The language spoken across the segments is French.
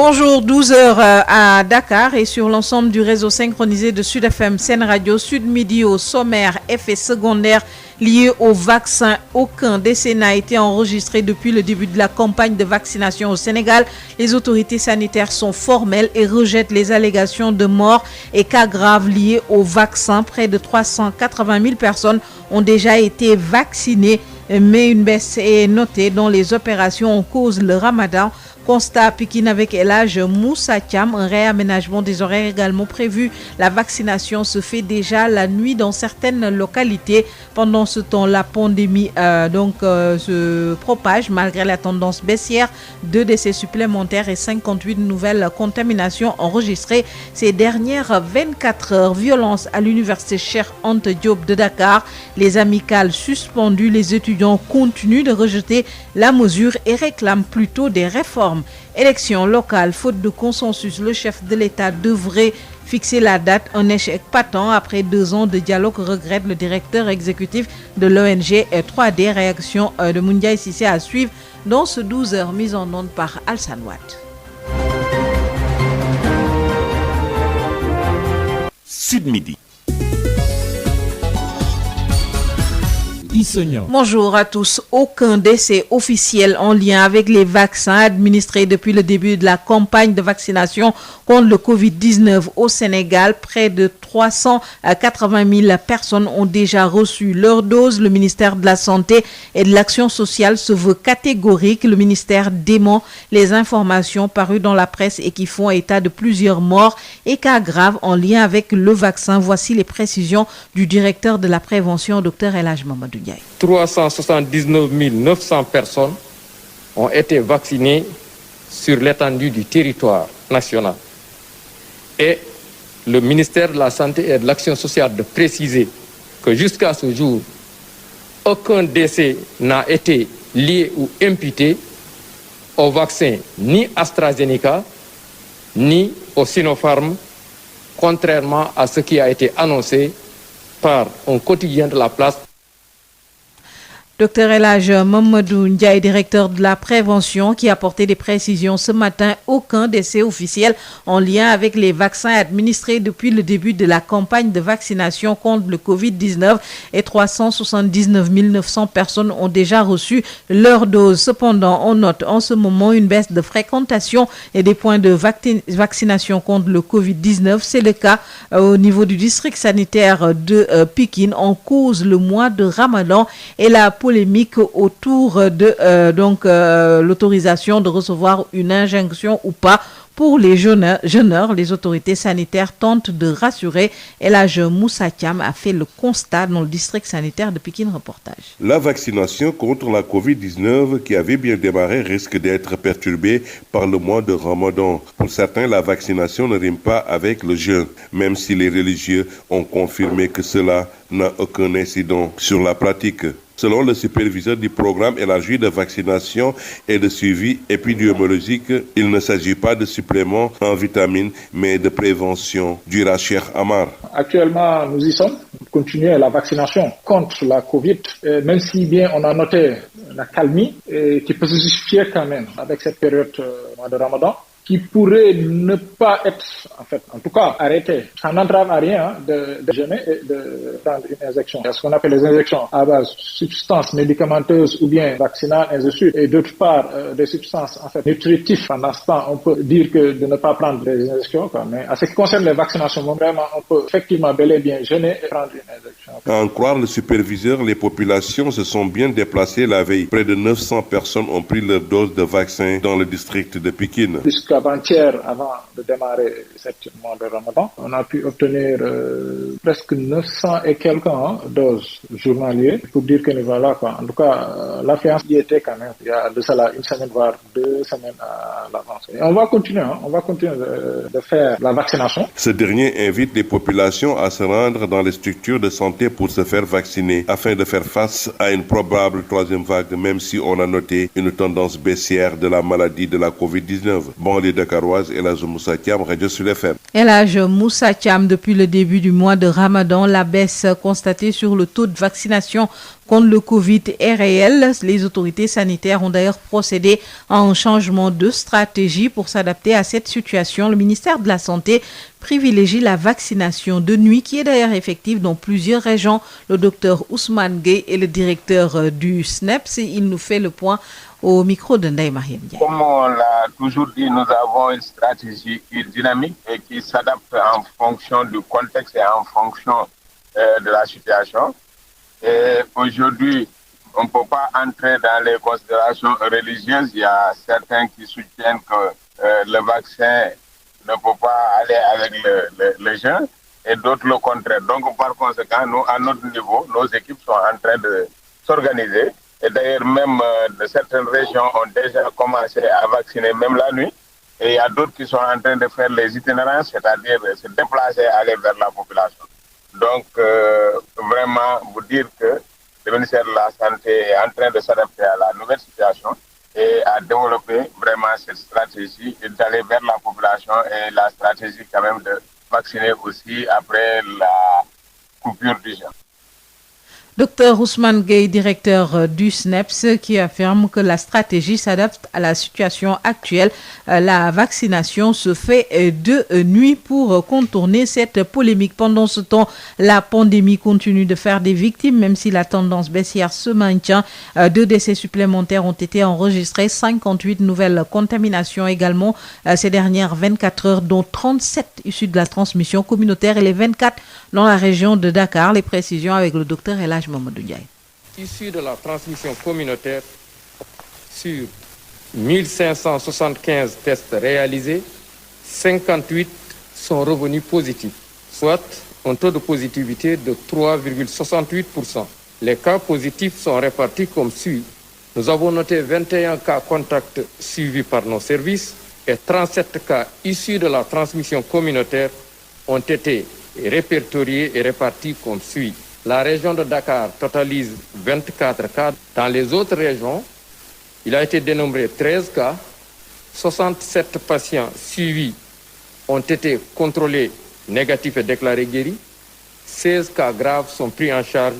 Bonjour, 12 heures à Dakar et sur l'ensemble du réseau synchronisé de Sud FM, Sen Radio, Sud Midi au sommaire, effets secondaires liés au vaccin. Aucun décès n'a été enregistré depuis le début de la campagne de vaccination au Sénégal. Les autorités sanitaires sont formelles et rejettent les allégations de morts et cas graves liés au vaccin. Près de 380 000 personnes ont déjà été vaccinées, mais une baisse est notée dans les opérations en cause le Ramadan. Constat à Pikine avec El Hadj Moussa Thiam, un réaménagement des horaires également prévu. La vaccination se fait déjà la nuit dans certaines localités. Pendant ce temps, la pandémie se propage malgré la tendance baissière. 2 décès supplémentaires et 58 nouvelles contaminations enregistrées ces dernières 24 heures. Violence à l'université Cheikh Anta Diop de Dakar. Les amicales suspendues, les étudiants continuent de rejeter la mesure et réclament plutôt des réformes. Élection locale, faute de consensus, le chef de l'État devrait fixer la date. Un échec patent après 2 ans de dialogue, regrette le directeur exécutif de l'ONG 3D. Réaction de Moundiaï Sissé à suivre dans ce 12 heures mise en onde par Alsan Watt. Sud Midi. Bonjour à tous. Aucun décès officiel en lien avec les vaccins administrés depuis le début de la campagne de vaccination contre le Covid-19 au Sénégal. Près de 380 000 personnes ont déjà reçu leur dose. Le ministère de la Santé et de l'Action sociale se veut catégorique. Le ministère dément les informations parues dans la presse et qui font état de plusieurs morts et cas graves en lien avec le vaccin. Voici les précisions du directeur de la prévention, Dr El Hadj Mamadou Ndiaye. 379 900 personnes ont été vaccinées sur l'étendue du territoire national. Et le ministère de la Santé et de l'Action sociale de préciser que jusqu'à ce jour, aucun décès n'a été lié ou imputé au vaccin ni AstraZeneca ni au Sinopharm, contrairement à ce qui a été annoncé par un quotidien de la place. Dr El Hadj Mamadou Ndiaye, directeur de la prévention, qui a apporté des précisions ce matin. Aucun décès officiel en lien avec les vaccins administrés depuis le début de la campagne de vaccination contre le Covid-19 et 379 900 personnes ont déjà reçu leur dose. Cependant, on note en ce moment une baisse de fréquentation et des points de vaccination contre le Covid-19. C'est le cas au niveau du district sanitaire de Pikine. En cause le mois de Ramadan et la polémique autour de l'autorisation de recevoir une injonction ou pas pour les jeûneurs. Les autorités sanitaires tentent de rassurer. El Hadj Moussa Thiam a fait le constat dans le district sanitaire de Pikine. Reportage. La vaccination contre la Covid-19 qui avait bien démarré risque d'être perturbée par le mois de Ramadan. Pour certains, la vaccination ne rime pas avec le jeûne, même si les religieux ont confirmé que cela n'a aucun incident sur la pratique. Selon le superviseur du programme élargi de vaccination et de suivi épidémiologique, il ne s'agit pas de supplément en vitamines, mais de prévention, du Cheikh Amar. Actuellement, nous y sommes. Pour continuer la vaccination contre la Covid, même si bien on a noté la calmie, qui peut se justifier quand même avec cette période mois de Ramadan, qui pourrait ne pas être, en tout cas, arrêté. Ça n'entrave à rien de jeûner et de prendre une injection. C'est ce qu'on appelle les injections à base de substances médicamenteuses ou bien vaccinales, ainsi de suite. Et d'autre part, des substances, nutritives. Pendant ce temps, on peut dire que de ne pas prendre des injections, quoi. Mais en ce qui concerne les vaccinations, vraiment, on peut effectivement bel et bien jeûner et prendre une injection. À en croire le superviseur, les populations se sont bien déplacées la veille. Près de 900 personnes ont pris leur dose de vaccin dans le district de Pikine. Avant-hier, avant de démarrer cette mois de Ramadan, on a pu obtenir presque 900 et quelques doses journalières pour dire que voilà quoi. En tout cas, l'affluence y était quand même. Il y a de cela une semaine voire 2 semaines à l'avance. Et on va continuer de faire la vaccination. Ce dernier invite les populations à se rendre dans les structures de santé pour se faire vacciner afin de faire face à une probable 3e vague, même si on a noté une tendance baissière de la maladie de la Covid-19. Bon, les Dakaroises. El Hadj Moussa Thiam, Radio Sud FM. El Hadj Moussa Thiam, depuis le début du mois de Ramadan, la baisse constatée sur le taux de vaccination contre le Covid est réelle. Les autorités sanitaires ont d'ailleurs procédé à un changement de stratégie pour s'adapter à cette situation. Le ministère de la Santé privilégie la vaccination de nuit qui est d'ailleurs effective dans plusieurs régions. Le docteur Ousmane Gueye est le directeur du SNEPS. Il nous fait le point au micro de Ndeye Mariam Ndiaye. Comme on l'a toujours dit, nous avons une stratégie qui est dynamique et qui s'adapte en fonction du contexte et en fonction de la situation. Et aujourd'hui, on ne peut pas entrer dans les considérations religieuses. Il y a certains qui soutiennent que le vaccin ne peut pas aller avec le jeûne et d'autres le contraire. Donc, par conséquent, nous, à notre niveau, nos équipes sont en train de s'organiser. Et d'ailleurs, même de certaines régions ont déjà commencé à vacciner, même la nuit. Et il y a d'autres qui sont en train de faire les itinérances, c'est-à-dire se déplacer, aller vers la population. Donc, vraiment, vous dire que le ministère de la Santé est en train de s'adapter à la nouvelle situation et à développer vraiment cette stratégie d'aller vers la population et la stratégie quand même de vacciner aussi après la coupure du jeûne. Docteur Ousmane Gueye, directeur du SNEPS, qui affirme que la stratégie s'adapte à la situation actuelle. La vaccination se fait de nuit pour contourner cette polémique. Pendant ce temps, la pandémie continue de faire des victimes, même si la tendance baissière se maintient. 2 décès supplémentaires ont été enregistrés, 58 nouvelles contaminations également ces dernières 24 heures, dont 37 issues de la transmission communautaire et les 24 dans la région de Dakar. Les précisions avec le docteur El Hadj Mamadou Ndiaye. Issus de la transmission communautaire, sur 1575 tests réalisés, 58 sont revenus positifs, soit un taux de positivité de 3,68%. Les cas positifs sont répartis comme suit. Nous avons noté 21 cas contacts suivis par nos services et 37 cas issus de la transmission communautaire ont été répertoriés et répartis comme suit. La région de Dakar totalise 24 cas. Dans les autres régions, il a été dénombré 13 cas. 67 patients suivis ont été contrôlés négatifs et déclarés guéris. 16 cas graves sont pris en charge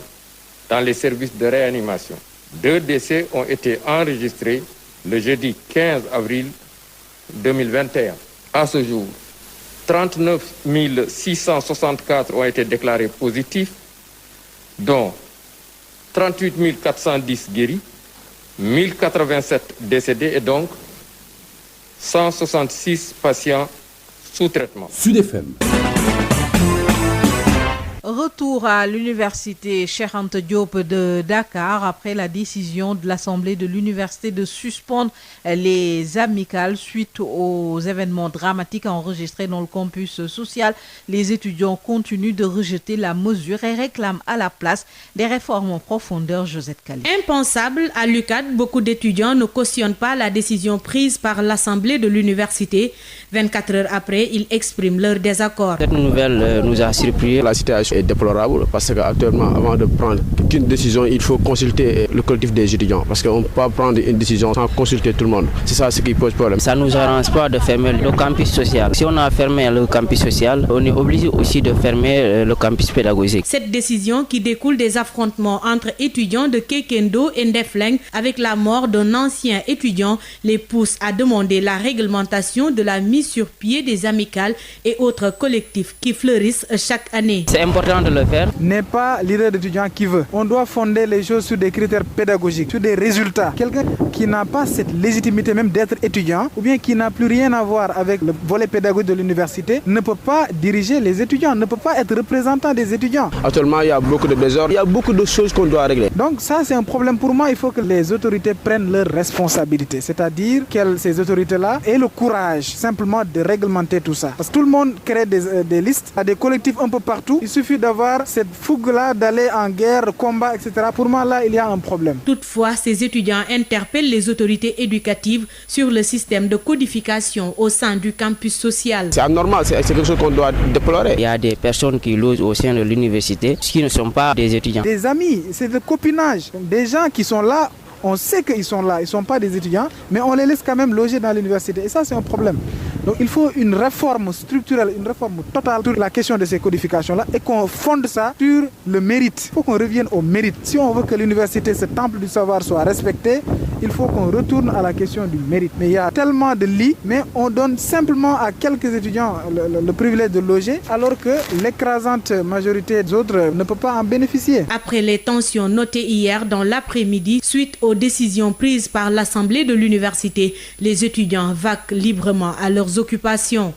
dans les services de réanimation. 2 décès ont été enregistrés le jeudi 15 avril 2021. À ce jour, 39 664 ont été déclarés positifs, dont 38 410 guéris, 1087 décédés et donc 166 patients sous traitement. Sud FM. Retour à l'université Cheikh Anta Diop de Dakar après la décision de l'Assemblée de l'université de suspendre les amicales suite aux événements dramatiques enregistrés dans le campus social. Les étudiants continuent de rejeter la mesure et réclament à la place des réformes en profondeur. Josette Kali. Impensable à l'UCAD, beaucoup d'étudiants ne cautionnent pas la décision prise par l'Assemblée de l'université. 24 heures après, ils expriment leur désaccord. Cette nouvelle nous a surpris. La situation est déplorable parce qu'actuellement, avant de prendre une décision, il faut consulter le collectif des étudiants parce qu'on ne peut pas prendre une décision sans consulter tout le monde. C'est ça ce qui pose problème. Ça ne nous arrange pas de fermer le campus social. Si on a fermé le campus social, on est obligé aussi de fermer le campus pédagogique. Cette décision qui découle des affrontements entre étudiants de Kekendo et Ndefleng avec la mort d'un ancien étudiant les pousse à demander la réglementation de la mise sur pied des amicales et autres collectifs qui fleurissent chaque année. C'est important de le faire. N'est pas l'idée d'étudiant qui veut. On doit fonder les choses sur des critères pédagogiques, sur des résultats. Quelqu'un qui n'a pas cette légitimité même d'être étudiant ou bien qui n'a plus rien à voir avec le volet pédagogique de l'université ne peut pas diriger les étudiants, ne peut pas être représentant des étudiants. Actuellement, il y a beaucoup de désordre, il y a beaucoup de choses qu'on doit régler. Donc ça, c'est un problème pour moi. Il faut que les autorités prennent leurs responsabilités. C'est-à-dire que ces autorités-là aient le courage simplement de réglementer tout ça. Parce que tout le monde crée des listes, à des collectifs un peu partout. Il suffit d'avoir cette fougue-là, d'aller en guerre, combat, etc. Pour moi, là, il y a un problème. Toutefois, ces étudiants interpellent les autorités éducatives sur le système de codification au sein du campus social. C'est anormal, c'est quelque chose qu'on doit déplorer. Il y a des personnes qui logent au sein de l'université qui ne sont pas des étudiants. Des amis, c'est le copinage. Des gens qui sont là On sait qu'ils sont là, ils ne sont pas des étudiants, mais on les laisse quand même loger dans l'université. Et ça, c'est un problème. Donc il faut une réforme structurelle, une réforme totale sur la question de ces codifications-là et qu'on fonde ça sur le mérite. Il faut qu'on revienne au mérite. Si on veut que l'université, ce temple du savoir, soit respecté, il faut qu'on retourne à la question du mérite. Mais il y a tellement de lits, mais on donne simplement à quelques étudiants le privilège de loger, alors que l'écrasante majorité des autres ne peut pas en bénéficier. Après les tensions notées hier dans l'après-midi, suite aux décisions prises par l'Assemblée de l'université, les étudiants vaquent librement à leurs occupations.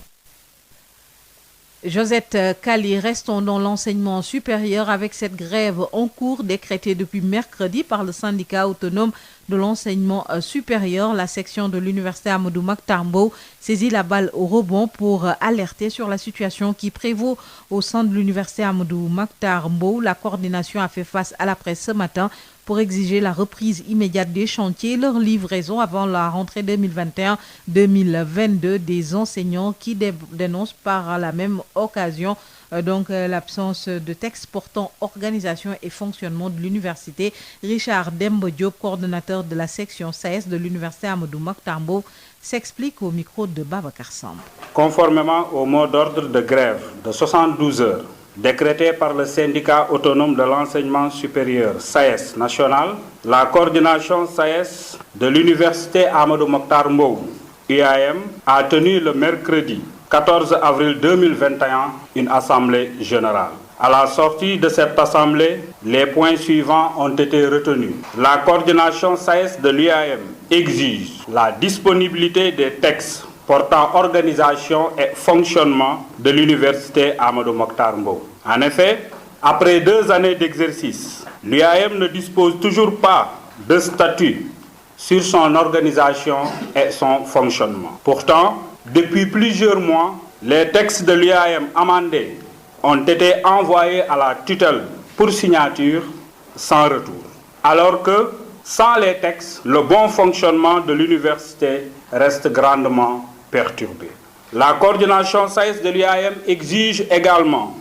Josette Kali, restons dans l'enseignement supérieur avec cette grève en cours décrétée depuis mercredi par le syndicat autonome de l'enseignement supérieur. La section de l'université Amadou Mahtar Mbow saisit la balle au rebond pour alerter sur la situation qui prévaut au sein de l'université Amadou Mahtar Mbow. La coordination a fait face à la presse ce matin pour exiger la reprise immédiate des chantiers et leur livraison avant la rentrée 2021-2022 des enseignants qui dénoncent par la même occasion l'absence de texte portant organisation et fonctionnement de l'université. Richard Dembo Diop, coordonnateur de la section SAES de l'université Amadou Mahtar Mbow, s'explique au micro de Babacar Samb. Conformément au mot d'ordre de grève de 72 heures, décrété par le syndicat autonome de l'enseignement supérieur SAES national, la coordination SAES de l'université Amadou Mahtar Mbow, UAM, a tenu le mercredi 14 avril 2021 une assemblée générale. À la sortie de cette assemblée, les points suivants ont été retenus. La coordination SAES de l'UAM exige la disponibilité des textes portant organisation et fonctionnement de l'université Amadou Mahtar Mbow. En effet, après 2 années d'exercice, l'UAM ne dispose toujours pas de statut sur son organisation et son fonctionnement. Pourtant, depuis plusieurs mois, les textes de l'UAM amendés ont été envoyés à la tutelle pour signature sans retour. Alors que, sans les textes, le bon fonctionnement de l'université reste grandement perturbé. La coordination SAES de l'UAM exige également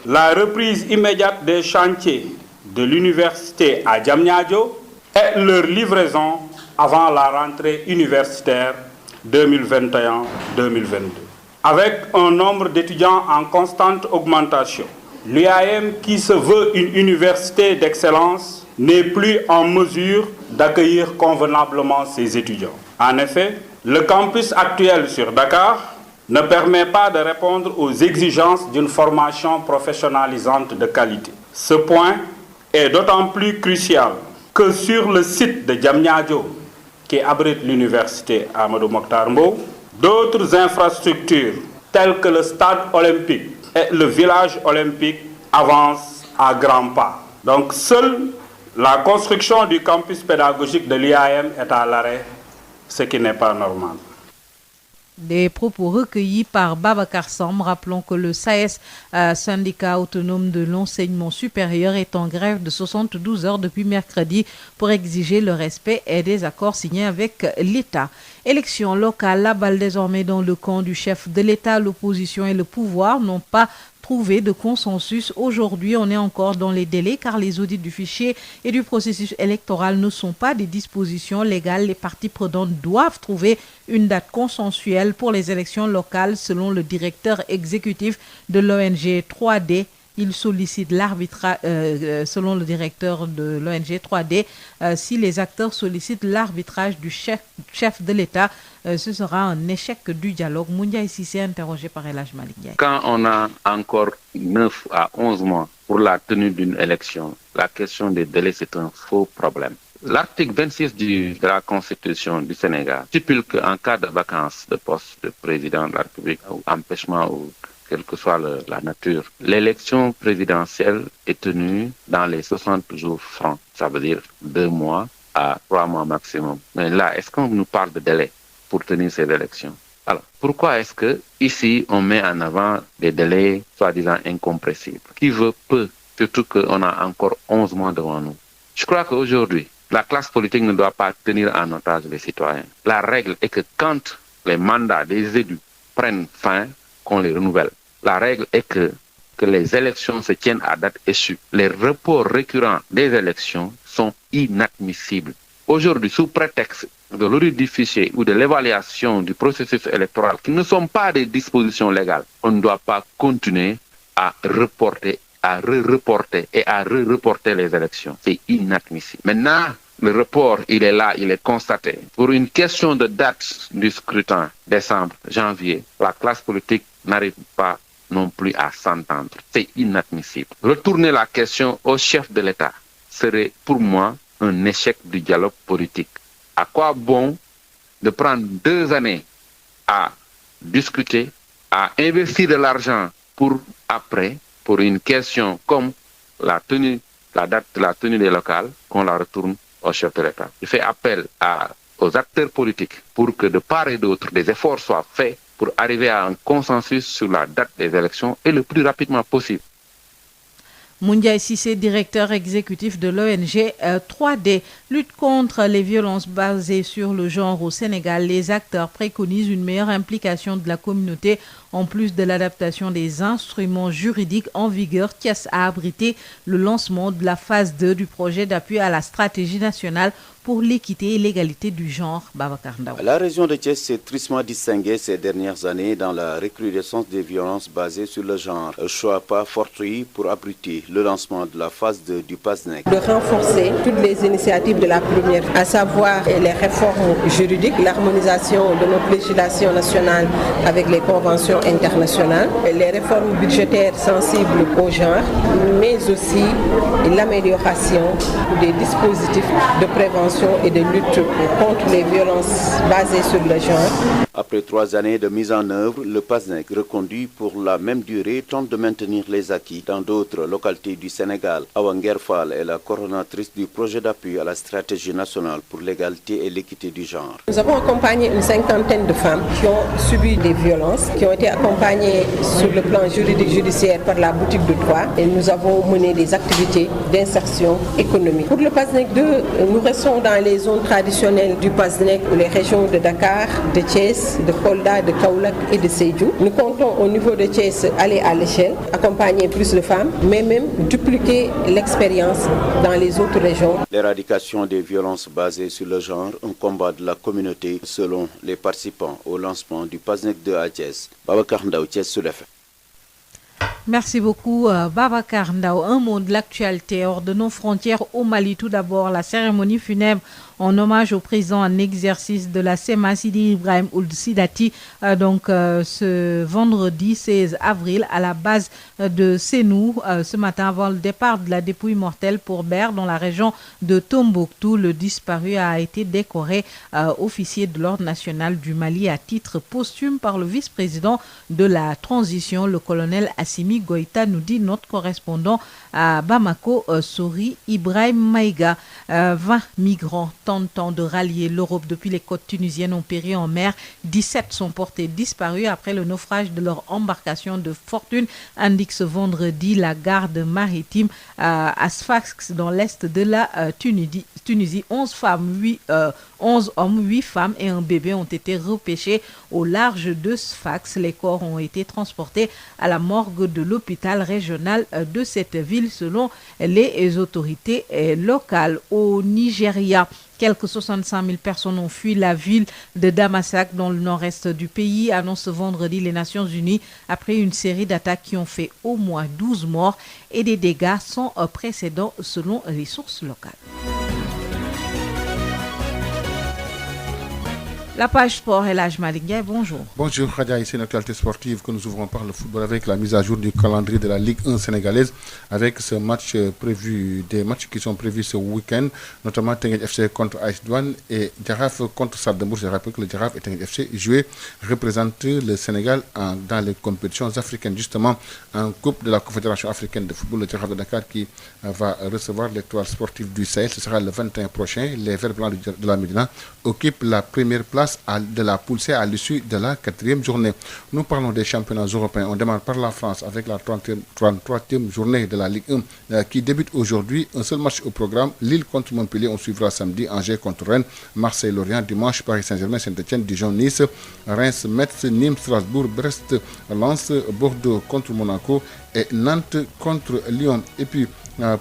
la reprise immédiate des chantiers de l'université à Diamniadio et leur livraison avant la rentrée universitaire 2021-2022. Avec un nombre d'étudiants en constante augmentation, l'UAM, qui se veut une université d'excellence, n'est plus en mesure d'accueillir convenablement ses étudiants. En effet, le campus actuel sur Dakar ne permet pas de répondre aux exigences d'une formation professionnalisante de qualité. Ce point est d'autant plus crucial que sur le site de Diamniadio, qui abrite l'université Amadou Mahtar Mbow, d'autres infrastructures telles que le stade olympique et le village olympique avancent à grands pas. Donc seule la construction du campus pédagogique de l'IAM est à l'arrêt, ce qui n'est pas normal. Des propos recueillis par Babacar Samb. Rappelons que le SAES, syndicat autonome de l'enseignement supérieur, est en grève de 72 heures depuis mercredi pour exiger le respect et des accords signés avec l'État. Élection locale, la balle désormais dans le camp du chef de l'État. L'opposition et le pouvoir n'ont pas trouvé de consensus. Aujourd'hui, on est encore dans les délais car les audits du fichier et du processus électoral ne sont pas des dispositions légales. Les parties prenantes doivent trouver une date consensuelle pour les élections locales selon le directeur exécutif de l'ONG 3D. Il sollicite l'arbitrage, selon le directeur de l'ONG 3D, si les acteurs sollicitent l'arbitrage du chef de l'État, ce sera un échec du dialogue. Moundia ici s'est interrogé par El Hadj Malick Ndiaye. Quand on a encore 9 à 11 mois pour la tenue d'une élection, la question des délais, c'est un faux problème. L'article 26 de la Constitution du Sénégal stipule qu'en cas de vacance de poste de président de la République ou empêchement ou quelle que soit la nature, l'élection présidentielle est tenue dans les 60 jours francs, ça veut dire 2 mois à 3 mois maximum. Mais là, est-ce qu'on nous parle de délai pour tenir ces élections? Alors, pourquoi est-ce que ici on met en avant des délais soi-disant incompressibles? Qui veut peut, surtout qu'on a encore 11 mois devant nous. Je crois qu'aujourd'hui, la classe politique ne doit pas tenir en otage les citoyens. La règle est que quand les mandats des élus prennent fin, qu'on les renouvelle. La règle est que les élections se tiennent à date échue. Les reports récurrents des élections sont inadmissibles. aujourd'hui, sous prétexte de l'audit du fichier ou de l'évaluation du processus électoral, qui ne sont pas des dispositions légales, on ne doit pas continuer à reporter, et à reporter les élections. C'est inadmissible. Maintenant, le report, il est là, il est constaté. Pour une question de date du scrutin, décembre, janvier, la classe politique n'arrive pas non plus à s'entendre. C'est inadmissible. Retourner la question au chef de l'État serait pour moi un échec du dialogue politique. À quoi bon de prendre 2 années à discuter, à investir de l'argent pour après, pour une question comme la date de la tenue des locales, qu'on la retourne au chef de l'État. Je fais appel aux acteurs politiques pour que de part et d'autre, des efforts soient faits pour arriver à un consensus sur la date des élections et le plus rapidement possible. Moundiaye Cissé, directeur exécutif de l'ONG 3D, lutte contre les violences basées sur le genre au Sénégal. Les acteurs préconisent une meilleure implication de la communauté en plus de l'adaptation des instruments juridiques en vigueur. Thiès a abrité le lancement de la phase 2 du projet d'appui à la stratégie nationale pour l'équité et l'égalité du genre. Babacar Ndao. La région de Thiès s'est tristement distinguée ces dernières années dans la recrudescence des violences basées sur le genre. Choix pas fortuit pour abriter le lancement de la phase 2 du PASNEC. De renforcer toutes les initiatives de la première, à savoir les réformes juridiques, l'harmonisation de notre législation nationale avec les conventions internationales, les réformes budgétaires sensibles au genre, mais aussi l'amélioration des dispositifs de prévention et de lutte contre les violences basées sur le genre. Après 3 années de mise en œuvre, le PASNEC, reconduit pour la même durée, tente de maintenir les acquis dans d'autres localités du Sénégal. Awa Nguerfal est la coordonnatrice du projet d'appui à la stratégie nationale pour l'égalité et l'équité du genre. Nous avons accompagné une 50aine de femmes qui ont subi des violences, qui ont été accompagnées sur le plan juridique judiciaire par la boutique de droit, et nous avons mené des activités d'insertion économique. Pour le PASNEC 2, nous restons dans les zones traditionnelles du PASNEC, les régions de Dakar, de Thiès, de Kolda, de Kaolack et de Sédhiou. Nous comptons au niveau de Thiès aller à l'échelle, accompagner plus de femmes, mais même dupliquer l'expérience dans les autres régions. L'éradication des violences basées sur le genre, un combat de la communauté selon les participants au lancement du PASNEC 2 à Thiès. Babacar Ndao, Thiès sur l'FM. Merci beaucoup Babacar Ndao. Un mot de l'actualité hors de nos frontières au Mali. Tout d'abord, la cérémonie funèbre en hommage au président en exercice de la SEMA, Sidi Ibrahim Ould Sidati, ce vendredi 16 avril à la base de Sénou, ce matin avant le départ de la dépouille mortelle pour Ber dans la région de Tombouctou. Le disparu a été décoré officier de l'Ordre national du Mali à titre posthume par le vice-président de la transition, le colonel Assimi Goïta, nous dit notre correspondant à Bamako, Sori Ibrahim Maïga. 20 migrants tentant de rallier l'Europe depuis les côtes tunisiennes ont péri en mer. 17 sont portés disparus après le naufrage de leur embarcation de fortune, indique ce vendredi la garde maritime à Sfax dans l'est de la Tunisie. 11 hommes, 8 femmes et un bébé ont été repêchés au large de Sfax. Les corps ont été transportés à la morgue de l'hôpital régional de cette ville selon les autorités locales. Au Nigeria, quelques 65 000 personnes ont fui la ville de Damasak dans le nord-est du pays, annonce ce vendredi les Nations Unies après une série d'attaques qui ont fait au moins 12 morts et des dégâts sans précédent selon les sources locales. La page sport et l'âge Malinguet, bonjour. Bonjour Khadia, ici une actualité sportive que nous ouvrons par le football avec la mise à jour du calendrier de la Ligue 1 sénégalaise avec ce match prévu, des matchs qui sont prévus ce week-end, notamment Teungueth FC contre AS Douanes et Jaraaf contre Stade de Mbour. Je rappelle que le Jaraaf et Teungueth FC représentent le Sénégal dans les compétitions africaines, justement en Coupe de la Confédération africaine de football, le Jaraaf de Dakar qui va recevoir l'étoile sportive du Sahel. Ce sera le 21 prochain. Les Verts Blancs de la Médina occupent la première place de la poule C à l'issue de la 4e journée. Nous parlons des championnats européens. On démarre par la France avec la 33e journée de la Ligue 1 qui débute aujourd'hui. Un seul match au programme. Lille contre Montpellier. On suivra samedi Angers contre Rennes. Marseille-Lorient. Dimanche Paris Saint-Germain, Saint-Etienne, Dijon, Nice, Reims, Metz, Nîmes, Strasbourg, Brest, Lens, Bordeaux contre Monaco et Nantes contre Lyon. Et puis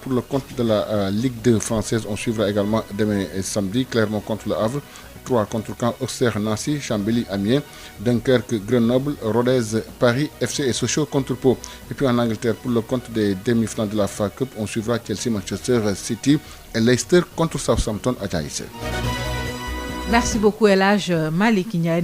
Pour le compte de la Ligue 2 française, on suivra également demain et samedi Clermont contre le Havre, 3 contre Caen, Auxerre, Nancy, Chambéry, Amiens, Dunkerque, Grenoble, Rodez, Paris, FC et Sochaux contre Pau. Et puis en Angleterre, pour le compte des demi-finales de la FA Cup, on suivra Chelsea, Manchester City et Leicester contre Southampton à Jaïs. Merci beaucoup, El Hadj Malick Ndiaye.